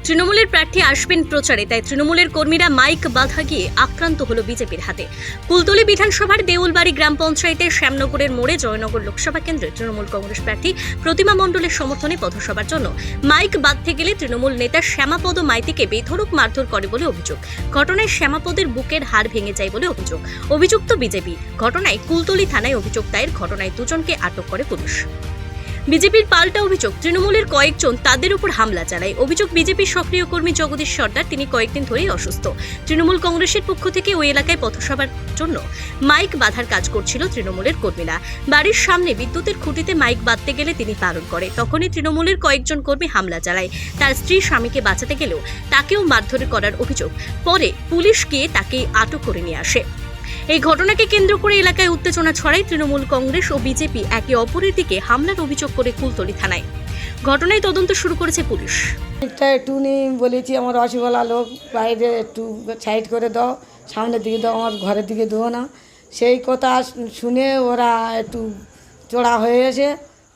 তৃণমূলের প্রার্থী আসবেন প্রচারে, তাই তৃণমূলের কর্মীরা মাইক বাধা গিয়ে আক্রান্ত হলো বিজেপির হাতে। কুলতলি বিধানসভার দেউলবাড়ি গ্রাম পঞ্চায়েতের শ্যামনগরের মোড়ে জয়নগর লোকসভা কেন্দ্রে তৃণমূল কংগ্রেস প্রার্থী প্রতিমা মণ্ডলের সমর্থনে পথসভার জন্য মাইক বাঁধতে গেলে তৃণমূল নেতা শ্যামাপদ মাইতিকে বেধড়ক মারধর করে বলে অভিযোগ। ঘটনায় শ্যামাপদের বুকের হাড় ভেঙে যায় বলে অভিযোগ। অভিযুক্ত বিজেপি। ঘটনায় কুলতলি থানায় অভিযোগ দায়ের। ঘটনায় দুজনকে আটক করে পুলিশ। বিজেপির পাল্টা অভিযোগ, তৃণমূলের কয়েকজন তাদের উপর হামলা চালায়। অভিযোগ, বিজেপির সক্রিয় কর্মী জগদীশ সর্দার, তিনি কয়েকদিন ধরেই অসুস্থ। তৃণমূল কংগ্রেসের পক্ষ থেকে ওই এলাকায় পথসভার জন্য মাইক বাঁধার কাজ করছিল তৃণমূলের কর্মীরা। বাড়ির সামনে বিদ্যুতের খুঁটিতে মাইক বাঁধতে গেলে তিনি পালন করে। তখনই তৃণমূলের কয়েকজন কর্মী হামলা চালায়। তার স্ত্রী স্বামীকে বাঁচাতে গেলেও তাকেও মারধর করার অভিযোগ। পরে পুলিশ গিয়ে তাকে আটক করে নিয়ে আসে। এই ঘটনাকে কেন্দ্র করে এলাকায় উত্তেজনা ছড়ায়। তৃণমূল কংগ্রেস ও বিজেপি একে অপরের দিকে হামলার অভিযোগ করে কুলতলি থানায়। ঘটনায় তদন্ত শুরু করেছে পুলিশ। একটু বলেছি আমার রসগোল্লা লোক বাইরে একটু সাইড করে দাও, সামনের দিকে দাও, আমার ঘরের দিকে দেবো না। সেই কথা শুনে ওরা একটু চড়া হয়ে এসে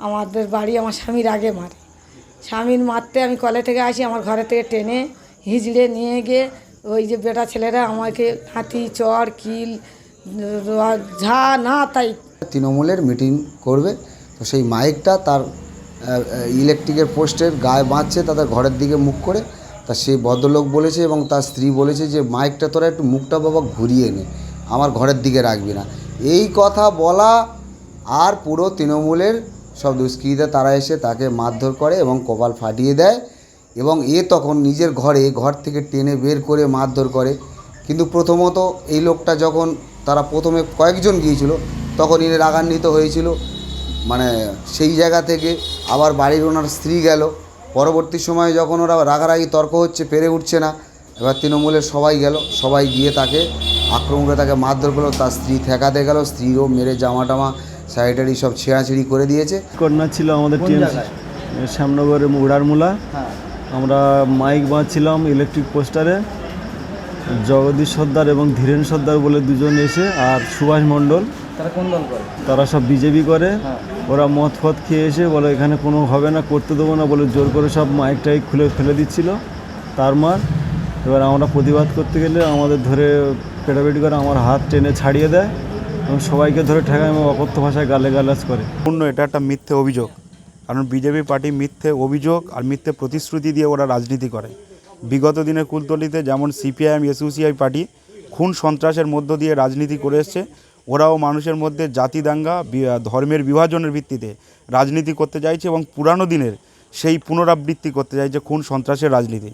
আমাদের বাড়ি আমার স্বামীর আগে মারে। স্বামীর মারতে আমি কলে থেকে আসি, আমার ঘরে থেকে টেনে হিজড়ে নিয়ে গিয়ে ওই যে বেটা ছেলেরা আমাকে হাতি চড় কিল ঝা না তাই। তৃণমূলের মিটিং করবে, তো সেই মাইকটা তার ইলেকট্রিকের পোস্টের গায়ে বাঁধছে তাদের ঘরের দিকে মুখ করে। তা সেই ভদ্রলোক বলেছে এবং তার স্ত্রী বলেছে যে মাইকটা তোরা একটু মুখটা বাবা ঘুরিয়ে নে, আমার ঘরের দিকে রাখবি না। এই কথা বলা আর পুরো তৃণমূলের সব দুষ্কৃতীরা তারা এসে তাকে মারধর করে এবং কপাল ফাটিয়ে দেয় এবং তখন নিজের ঘর থেকে টেনে বের করে মারধর করে। কিন্তু প্রথমত এই লোকটা যখন তারা প্রথমে কয়েকজন গিয়েছিল তখন ইনি রাগান্বিত হয়েছিল, মানে সেই জায়গা থেকে আবার বাড়ির ওনার স্ত্রী গেল। পরবর্তী সময়ে যখন ওরা রাগারাগি তর্ক হচ্ছে, পেরে উঠছে না, এবার তৃণমূলের সবাই গেল, সবাই গিয়ে তাকে আক্রমণ করে তাকে মারধর করলো। তার স্ত্রী ঠেকাতে গেল, স্ত্রীরও মেরে জামা টামা স্যানিটারি সব ছেঁড়াছিড়ি করে দিয়েছে। কন্যা ছিল আমাদের শ্যামনগরের উড়ারমূলা। আমরা মাইক বাঁধছিলাম ইলেকট্রিক পোস্টারে। জগদীশ সর্দার এবং ধীরেন সর্দার বলে দুজন এসে, আর সুভাষ মণ্ডল, তারা কোন দল করে? তারা সব বিজেপি করে। ওরা মদ ফদ খেয়ে এসে বলে এখানে কোনো হবে না, করতে দেবো না বলে জোর করে সব মাইক টাইক খুলে ফেলে দিচ্ছিল তার মার। এবার আমরা প্রতিবাদ করতে গেলে আমাদের ধরে পেটাপেটি করে আমার হাত টেনে ছাড়িয়ে দেয় এবং সবাইকে ধরে ঠেকায় এবং অকথ্য ভাষায় গালাগালাজ করে। এটা একটা মিথ্যে অভিযোগ, কারণ বিজেপি পার্টি মিথ্যে অভিযোগ আর মিথ্যে প্রতিশ্রুতি দিয়ে ওরা রাজনীতি করে। বিগত দিনে কুলতলিতে যেমন সিপিআইএম এসইউসিআই পার্টি খুন সন্ত্রাসের মধ্য দিয়ে রাজনীতি করে এসছে, ওরাও মানুষের মধ্যে জাতি দাঙ্গা, ধর্মের বিভাজনের ভিত্তিতে রাজনীতি করতে চাইছে এবং পুরানো দিনের সেই পুনরাবৃত্তি করতে চাইছে খুন সন্ত্রাসের রাজনীতি।